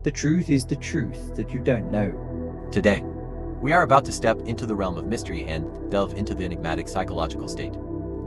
The truth is the truth that you don't know. Today, we are about to step into the realm of mystery and delve into the enigmatic psychological state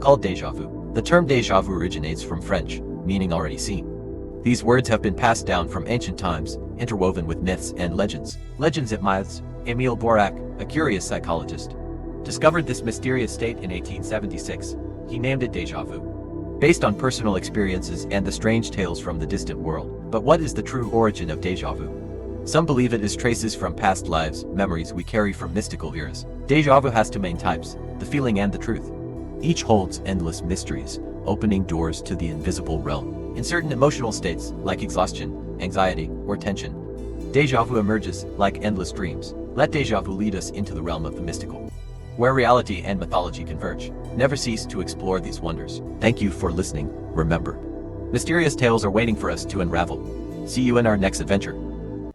called déjà vu. The term déjà vu originates from French, meaning already seen. These words have been passed down from ancient times, interwoven with myths and legends. Legends it myths. Emile Borac, a curious psychologist, discovered this mysterious state in 1876. He named it déjà vu, based on personal experiences and the strange tales from the distant world. But what is the true origin of déjà vu? Some believe it is traces from past lives, memories we carry from mystical eras. Déjà vu has two main types, the feeling and the truth. Each holds endless mysteries, opening doors to the invisible realm. In certain emotional states, like exhaustion, anxiety, or tension, déjà vu emerges like endless dreams. Let déjà vu lead us into the realm of the mystical, where reality and mythology converge. Never cease to explore these wonders. Thank you for listening. Remember, mysterious tales are waiting for us to unravel. See you in our next adventure.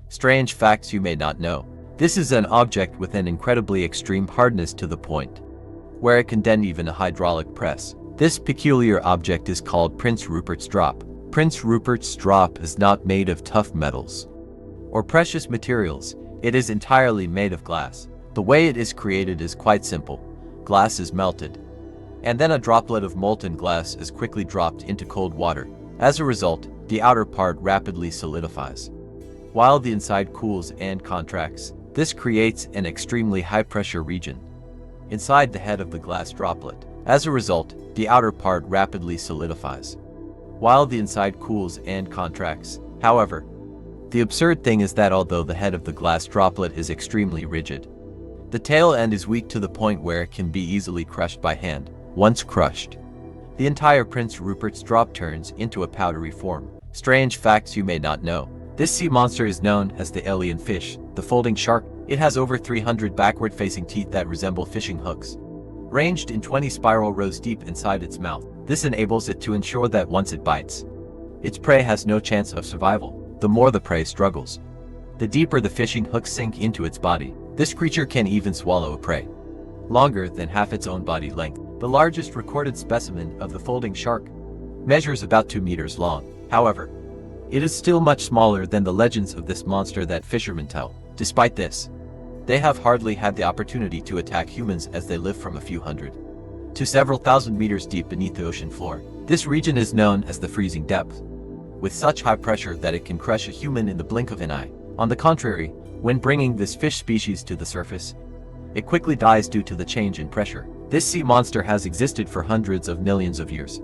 Strange facts you may not know. This is an object with an incredibly extreme hardness to the point where it can dent even a hydraulic press. This peculiar object is called Prince Rupert's drop. Prince Rupert's drop is not made of tough metals or precious materials. It is entirely made of glass. The way it is created is quite simple. Glass is melted, and then a droplet of molten glass is quickly dropped into cold water. As a result, the outer part rapidly solidifies, while the inside cools and contracts. This creates an extremely high-pressure region inside the head of the glass droplet. As a result, the outer part rapidly solidifies, while the inside cools and contracts. However, the absurd thing is that although the head of the glass droplet is extremely rigid, the tail end is weak to the point where it can be easily crushed by hand. Once crushed, the entire Prince Rupert's drop turns into a powdery form. Strange facts you may not know. This sea monster is known as the alien fish, the folding shark. It has over 300 backward-facing teeth that resemble fishing hooks, ranged in 20 spiral rows deep inside its mouth. This enables it to ensure that once it bites, its prey has no chance of survival. The more the prey struggles, the deeper the fishing hooks sink into its body. This creature can even swallow a prey longer than half its own body length. The largest recorded specimen of the folding shark measures about 2 meters long. However, it is still much smaller than the legends of this monster that fishermen tell. Despite this, they have hardly had the opportunity to attack humans, as they live from a few hundred to several thousand meters deep beneath the ocean floor. This region is known as the freezing depth, with such high pressure that it can crush a human in the blink of an eye. On the contrary, when bringing this fish species to the surface, it quickly dies due to the change in pressure. This sea monster has existed for hundreds of millions of years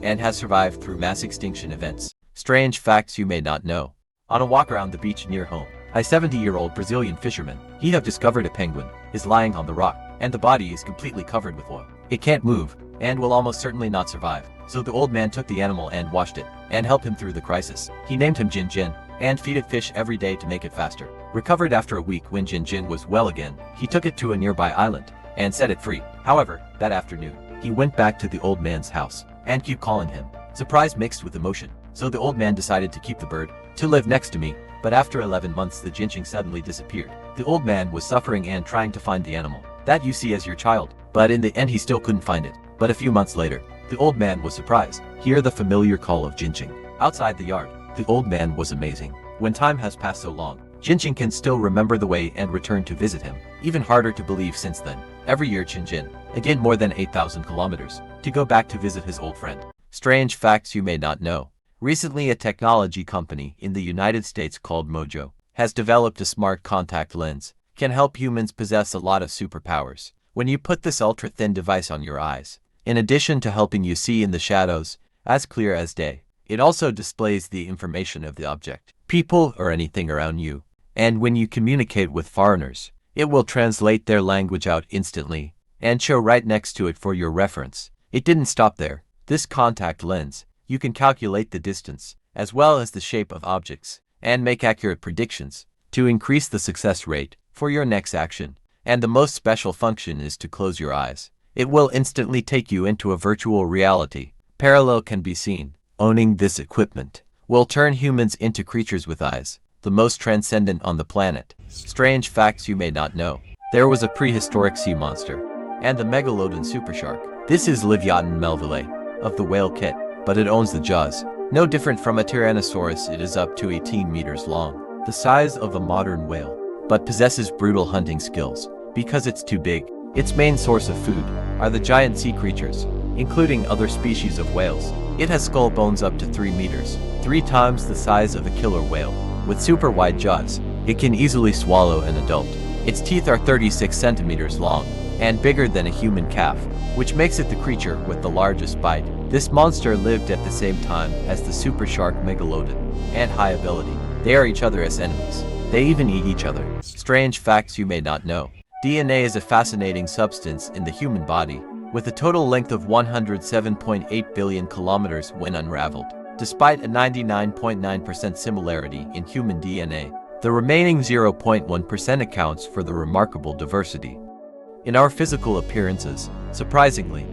and has survived through mass extinction events. Strange facts you may not know. On a walk around the beach near home, a 70-year-old Brazilian fisherman, he have discovered a penguin is lying on the rock, and the body is completely covered with oil. It can't move and will almost certainly not survive. So the old man took the animal and washed it and helped him through the crisis. He named him Jin Jin and feed it fish every day to make it faster. Recovered after a week, when Jin Jin was well again, he took it to a nearby island and set it free. However, that afternoon, he went back to the old man's house and kept calling him. Surprise mixed with emotion. So the old man decided to keep the bird to live next to me. But after 11 months, the Jin Jin suddenly disappeared. The old man was suffering and trying to find the animal that you see as your child, but in the end he still couldn't find it. But a few months later, the old man was surprised. Hear the familiar call of Jin Jin outside the yard. The old man was amazing. When time has passed so long, Jin Jin can still remember the way and return to visit him. Even harder to believe since then. Every year Jin Jin, again more than 8,000 kilometers, to go back to visit his old friend. Strange facts you may not know. Recently, a technology company in the United States called Mojo has developed a smart contact lens. Can help humans possess a lot of superpowers. When you put this ultra-thin device on your eyes, in addition to helping you see in the shadows as clear as day, it also displays the information of the object, people, or anything around you. And when you communicate with foreigners, it will translate their language out instantly and show right next to it for your reference. It didn't stop there. This contact lens, you can calculate the distance as well as the shape of objects and make accurate predictions to increase the success rate for your next action. And the most special function is to close your eyes. It will instantly take you into a virtual reality. Parallel can be seen. Owning this equipment will turn humans into creatures with eyes, the most transcendent on the planet. Strange facts you may not know. There was a prehistoric sea monster and the megalodon supershark. This is Leviathan melville of the whale kit, but it owns the jaws. No different from a Tyrannosaurus, it is up to 18 meters long. the size of a modern whale, but possesses brutal hunting skills. Because it's too big, its main source of food are the giant sea creatures, including other species of whales. It has skull bones up to 3 meters, 3 times the size of a killer whale. With super wide jaws, it can easily swallow an adult. Its teeth are 36 centimeters long and bigger than a human calf, which makes it the creature with the largest bite. This monster lived at the same time as the super shark megalodon and high ability. They are each other's enemies. They even eat each other. Strange facts you may not know. DNA is a fascinating substance in the human body, with a total length of 107.8 billion kilometers when unraveled. Despite a 99.9% similarity in human DNA, the remaining 0.1% accounts for the remarkable diversity in our physical appearances. Surprisingly,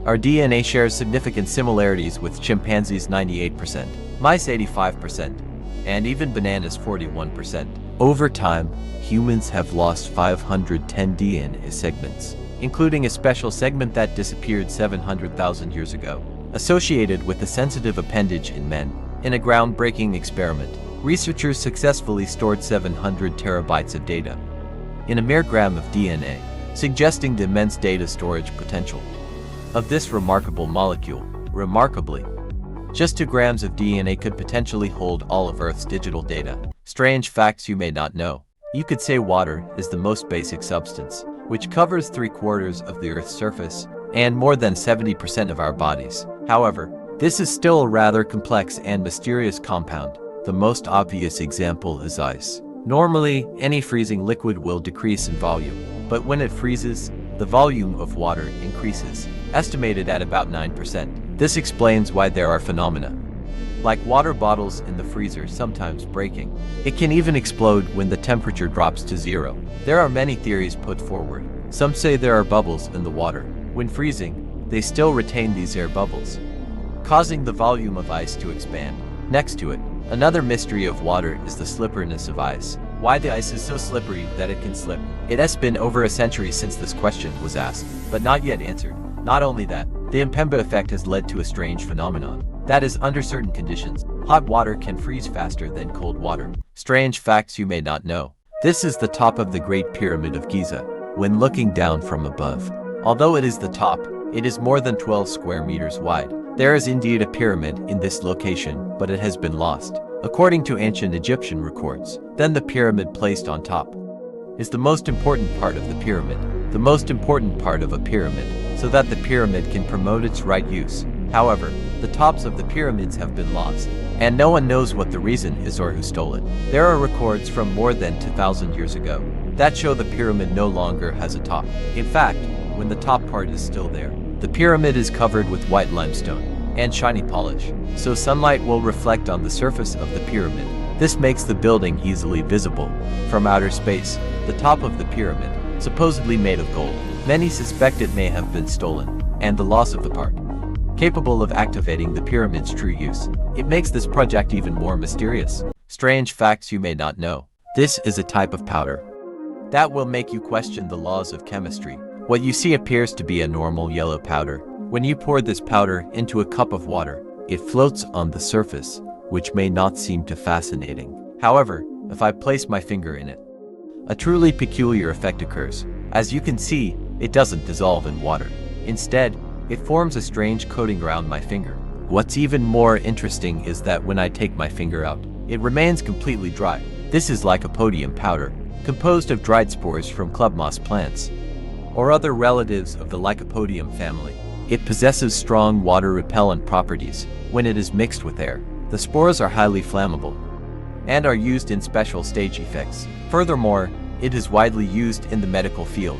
our DNA shares significant similarities with chimpanzees 98%, mice 85%, and even bananas 41%. Over time, humans have lost 510 DNA segments, including a special segment that disappeared 700,000 years ago, associated with a sensitive appendage in men. In a groundbreaking experiment, researchers successfully stored 700 terabytes of data in a mere gram of DNA, suggesting the immense data storage potential of this remarkable molecule. Remarkably, just 2 grams of DNA could potentially hold all of Earth's digital data. Strange facts you may not know. You could say water is the most basic substance, which covers 3/4 of the Earth's surface and more than 70% of our bodies. However, this is still a rather complex and mysterious compound. The most obvious example is ice. Normally, any freezing liquid will decrease in volume, but when it freezes, the volume of water increases, estimated at about 9%. This explains why there are phenomena like water bottles in the freezer sometimes breaking. It can even explode when the temperature drops to 0. There are many theories put forward. Some say there are bubbles in the water. When freezing, they still retain these air bubbles, causing the volume of ice to expand. Next to it, another mystery of water is the slipperiness of ice. Why the ice is so slippery that it can slip. It has been over a century since this question was asked, but not yet answered. Not only that, the Mpemba effect has led to a strange phenomenon. That is, under certain conditions, hot water can freeze faster than cold water. Strange facts you may not know. This is the top of the Great Pyramid of Giza. When looking down from above, although it is the top, it is more than 12 square meters wide. There is indeed a pyramid in this location, but it has been lost. According to ancient Egyptian records, then the pyramid placed on top is the most important part of the pyramid. The most important part of a pyramid, so that the pyramid can promote its right use. However, the tops of the pyramids have been lost, and no one knows what the reason is or who stole it. There are records from more than 2,000 years ago that show the pyramid no longer has a top. In fact, when the top part is still there, the pyramid is covered with white limestone and shiny polish, so sunlight will reflect on the surface of the pyramid. This makes the building easily visible from outer space. The top of the pyramid, supposedly made of gold, many suspect it may have been stolen, and the loss of the part capable of activating the pyramid's true use. It makes this project even more mysterious. Strange facts you may not know. This is a type of powder that will make you question the laws of chemistry. What you see appears to be a normal yellow powder. When you pour this powder into a cup of water, it floats on the surface, which may not seem too fascinating. However, if I place my finger in it, a truly peculiar effect occurs. As you can see, it doesn't dissolve in water. Instead, it forms a strange coating around my finger. What's even more interesting is that when I take my finger out, it remains completely dry. This is lycopodium powder, composed of dried spores from club moss plants, or other relatives of the Lycopodium family. It possesses strong water-repellent properties when it is mixed with air. The spores are highly flammable and are used in special stage effects. Furthermore, it is widely used in the medical field.